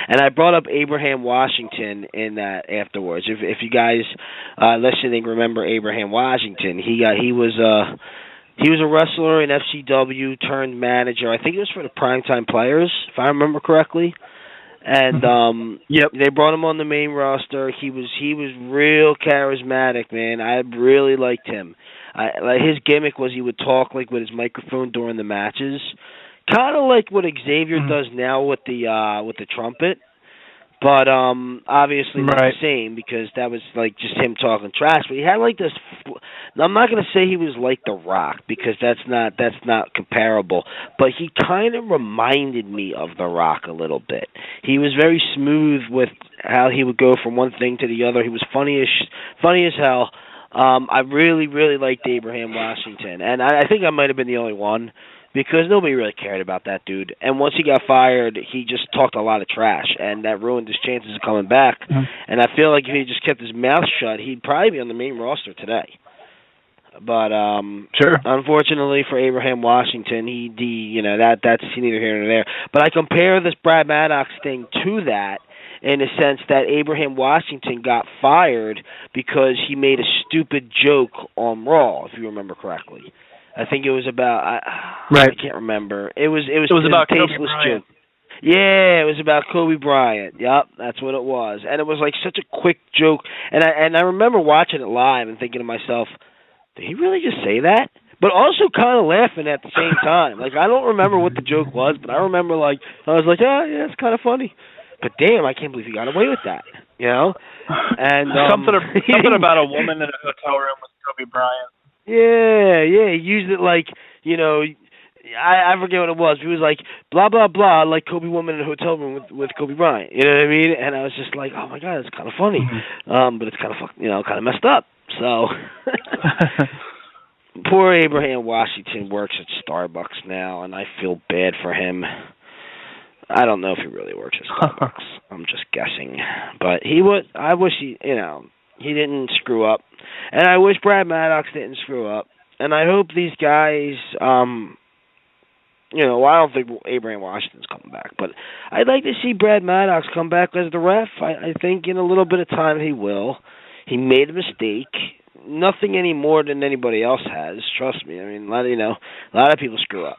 And I brought up Abraham Washington in that afterwards. If you guys listening remember Abraham Washington, he was a wrestler in FCW turned manager. I think it was for the Primetime Players, if I remember correctly. And Yep. they brought him on the main roster. He was real charismatic, man. I really liked him. Like his gimmick was he would talk like with his microphone during the matches, kind of like what Xavier does now with the trumpet. But obviously not the Right. same because that was like just him talking trash. But he had like this. I'm not gonna say he was like The Rock because that's not comparable. But he kind of reminded me of The Rock a little bit. He was very smooth with how he would go from one thing to the other. He was funny as hell. I really liked Abraham Washington, and I think I might have been the only one because nobody really cared about that dude. And once he got fired, he just talked a lot of trash, and that ruined his chances of coming back. And I feel like if he just kept his mouth shut, he'd probably be on the main roster today. But Sure. unfortunately for Abraham Washington, that's neither here nor there. But I compare this Brad Maddox thing to that in the sense that Abraham Washington got fired because he made a stupid joke on Raw, if you remember correctly. I think it was about Right. I can't remember. It was about a Kobe tasteless Bryant. joke. Yeah, it was about Kobe Bryant. Yep, that's what it was. And it was like such a quick joke. And I remember watching it live and thinking to myself, did he really just say that? But also kind of laughing at the same time. Like I don't remember what the joke was, but I remember I was like, oh yeah, it's kind of funny. But damn, I can't believe he got away with that. You know? And something about a woman in a hotel room with Kobe Bryant. Yeah, he used it like, I forget what it was. He was like, blah, blah, blah, like Kobe woman in a hotel room with Kobe Bryant. You know what I mean? And I was just like, oh, my God, it's kind of funny. But it's kind of messed up. So, poor Abraham Washington works at Starbucks now, and I feel bad for him. I don't know if he really works at Starbucks. I'm just guessing. But I wish he didn't screw up. And I wish Brad Maddox didn't screw up. And I hope these guys, I don't think Abraham Washington's coming back. But I'd like to see Brad Maddox come back as the ref. I think in a little bit of time he will. He made a mistake. Nothing any more than anybody else has. Trust me. I mean, a lot of people screw up.